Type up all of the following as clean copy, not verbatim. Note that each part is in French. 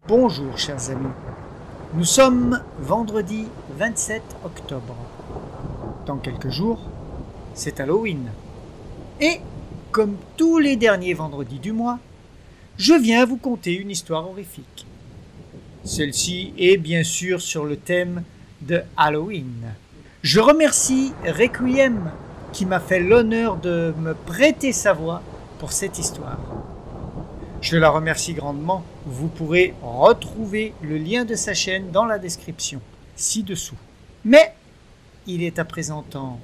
Bonjour chers amis, nous sommes vendredi 27 octobre. Dans quelques jours, c'est Halloween. Et, comme tous les derniers vendredis du mois, je viens vous conter une histoire horrifique. Celle-ci est bien sûr sur le thème de Halloween. Je remercie Requiem qui m'a fait l'honneur de me prêter sa voix pour cette histoire. Je la remercie grandement. Vous pourrez retrouver le lien de sa chaîne dans la description, ci-dessous. Mais il est à présent temps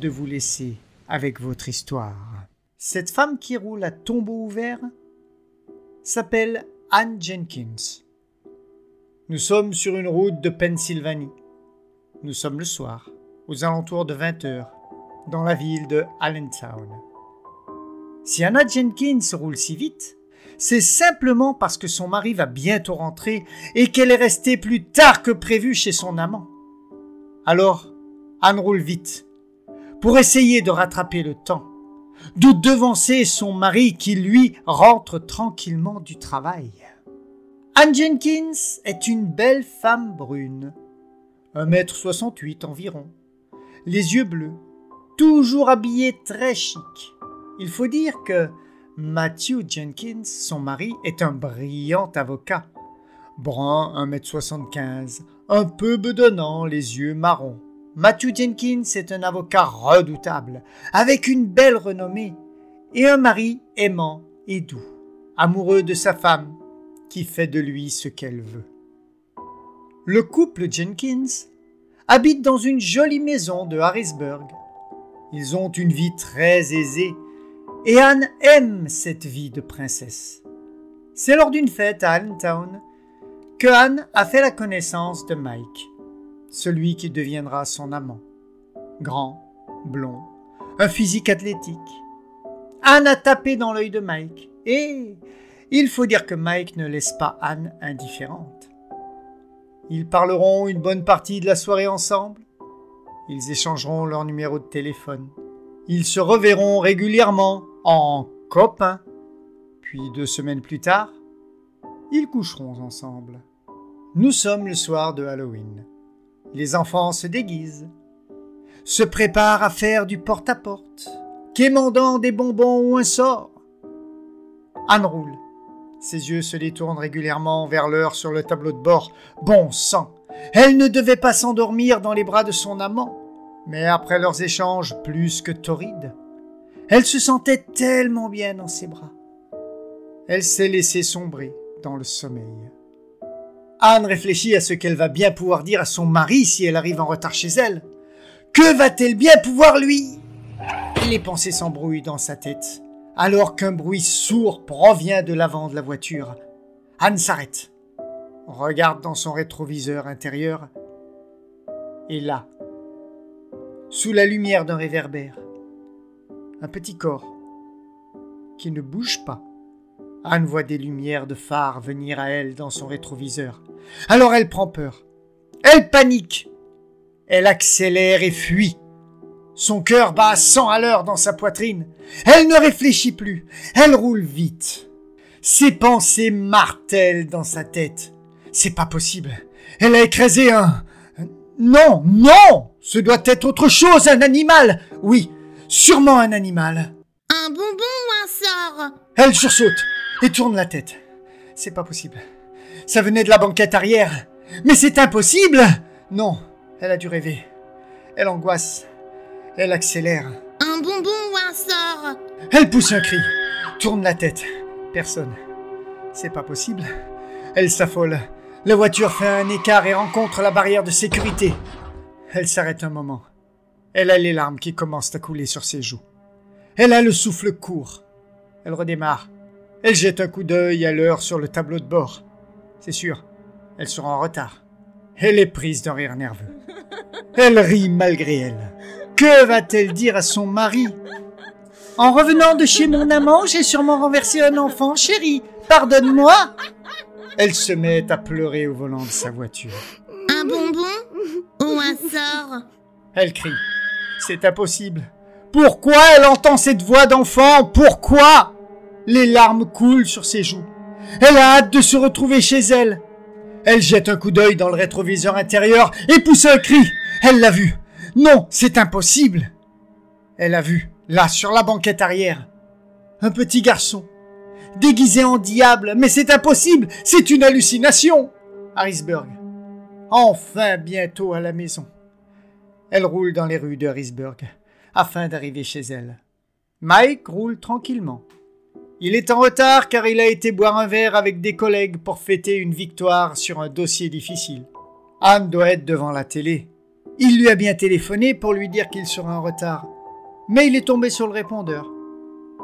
de vous laisser avec votre histoire. Cette femme qui roule à tombeau ouvert s'appelle Ann Jenkins. Nous sommes sur une route de Pennsylvanie. Nous sommes le soir, aux alentours de 20 h, dans la ville de Allentown. Si Anna Jenkins roule si vite, c'est simplement parce que son mari va bientôt rentrer et qu'elle est restée plus tard que prévu chez son amant. Alors, Anne roule vite pour essayer de rattraper le temps, de devancer son mari qui, lui, rentre tranquillement du travail. Ann Jenkins est une belle femme brune, 1,68 m environ, les yeux bleus, toujours habillée très chic. Il faut dire que Matthew Jenkins, son mari, est un brillant avocat. Brun, 1,75 m, un peu bedonnant, les yeux marrons. Matthew Jenkins est un avocat redoutable, avec une belle renommée, et un mari aimant et doux, amoureux de sa femme, qui fait de lui ce qu'elle veut. Le couple Jenkins habite dans une jolie maison de Harrisburg. Ils ont une vie très aisée, et Anne aime cette vie de princesse. C'est lors d'une fête à Allentown que Anne a fait la connaissance de Mike, celui qui deviendra son amant. Grand, blond, un physique athlétique. Anne a tapé dans l'œil de Mike, et il faut dire que Mike ne laisse pas Anne indifférente. Ils parleront une bonne partie de la soirée ensemble. Ils échangeront leur numéro de téléphone. Ils se reverront régulièrement en copains. Puis 2 semaines plus tard, ils coucheront ensemble. Nous sommes le soir de Halloween. Les enfants se déguisent, se préparent à faire du porte-à-porte, quémandant des bonbons ou un sort. Anne roule. Ses yeux se détournent régulièrement vers l'heure sur le tableau de bord. Bon sang! Elle ne devait pas s'endormir dans les bras de son amant. Mais après leurs échanges plus que torrides, elle se sentait tellement bien dans ses bras. Elle s'est laissée sombrer dans le sommeil. Anne réfléchit à ce qu'elle va bien pouvoir dire à son mari si elle arrive en retard chez elle. Que va-t-elle bien pouvoir lui? Les pensées s'embrouillent dans sa tête, alors qu'un bruit sourd provient de l'avant de la voiture. Anne s'arrête, regarde dans son rétroviseur intérieur, et là, sous la lumière d'un réverbère, un petit corps qui ne bouge pas. Anne voit des lumières de phare venir à elle dans son rétroviseur. Alors elle prend peur. Elle panique. Elle accélère et fuit. Son cœur bat à 100 à l'heure dans sa poitrine. Elle ne réfléchit plus. Elle roule vite. Ses pensées martèlent dans sa tête. C'est pas possible. Elle a écrasé un... Non, non! Ce doit être autre chose, un animal! Oui, sûrement un animal. Un bonbon ou un sort? Elle sursaute et tourne la tête. C'est pas possible. Ça venait de la banquette arrière. Mais c'est impossible! Non, elle a dû rêver. Elle angoisse. Elle accélère. Un bonbon ou un sort? Elle pousse un cri, tourne la tête. Personne. C'est pas possible. Elle s'affole. La voiture fait un écart et rencontre la barrière de sécurité. Elle s'arrête un moment. Elle a les larmes qui commencent à couler sur ses joues. Elle a le souffle court. Elle redémarre. Elle jette un coup d'œil à l'heure sur le tableau de bord. C'est sûr, elle sera en retard. Elle est prise d'un rire nerveux. Elle rit malgré elle. Que va-t-elle dire à son mari? En revenant de chez mon amant, j'ai sûrement renversé un enfant, chérie. Pardonne-moi. Elle se met à pleurer au volant de sa voiture. Un bonbon ou un sort? Elle crie. C'est impossible. Pourquoi elle entend cette voix d'enfant? Pourquoi? Les larmes coulent sur ses joues. Elle a hâte de se retrouver chez elle. Elle jette un coup d'œil dans le rétroviseur intérieur et pousse un cri. Elle l'a vu. Non, c'est impossible. Elle a vu, là, sur la banquette arrière, un petit garçon, déguisé en diable. Mais c'est impossible, c'est une hallucination. Harrisburg. Enfin, bientôt à la maison. Elle roule dans les rues de Harrisburg, afin d'arriver chez elle. Mike roule tranquillement. Il est en retard car il a été boire un verre avec des collègues pour fêter une victoire sur un dossier difficile. Anne doit être devant la télé. Il lui a bien téléphoné pour lui dire qu'il serait en retard. Mais il est tombé sur le répondeur.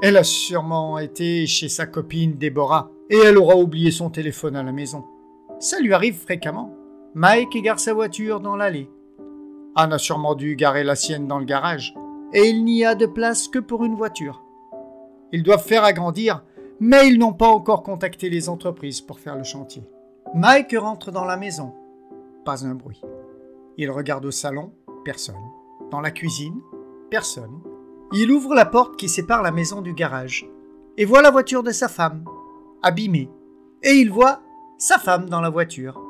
Elle a sûrement été chez sa copine Déborah et elle aura oublié son téléphone à la maison. Ça lui arrive fréquemment. Mike égare sa voiture dans l'allée. Anne a sûrement dû garer la sienne dans le garage et il n'y a de place que pour une voiture. Ils doivent faire agrandir, mais ils n'ont pas encore contacté les entreprises pour faire le chantier. Mike rentre dans la maison. Pas un bruit. Il regarde au salon, personne. Dans la cuisine, personne. Il ouvre la porte qui sépare la maison du garage et voit la voiture de sa femme, abîmée. Et il voit sa femme dans la voiture.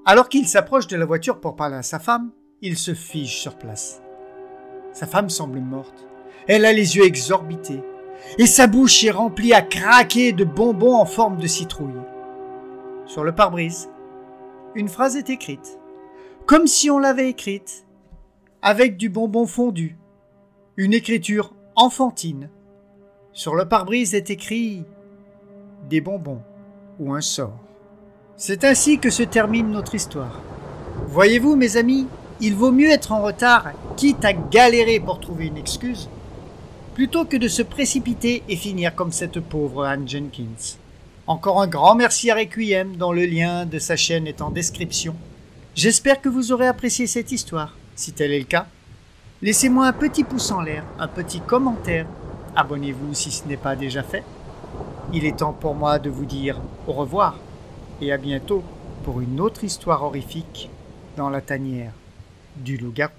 Alors qu'il s'approche de la voiture pour parler à sa femme, il se fige sur place. Sa femme semble morte. Elle a les yeux exorbités et sa bouche est remplie à craquer de bonbons en forme de citrouille. Sur le pare-brise, une phrase est écrite, comme si on l'avait écrite, avec du bonbon fondu. Une écriture enfantine. Sur le pare-brise est écrit « Des bonbons » ou un sort. C'est ainsi que se termine notre histoire. Voyez-vous, mes amis, il vaut mieux être en retard, quitte à galérer pour trouver une excuse, plutôt que de se précipiter et finir comme cette pauvre Anne Jenkins. Encore un grand merci à Requiem, dont le lien de sa chaîne est en description. J'espère que vous aurez apprécié cette histoire. Si tel est le cas, laissez-moi un petit pouce en l'air, un petit commentaire. Abonnez-vous si ce n'est pas déjà fait. Il est temps pour moi de vous dire au revoir et à bientôt pour une autre histoire horrifique dans la tanière du loup-garou.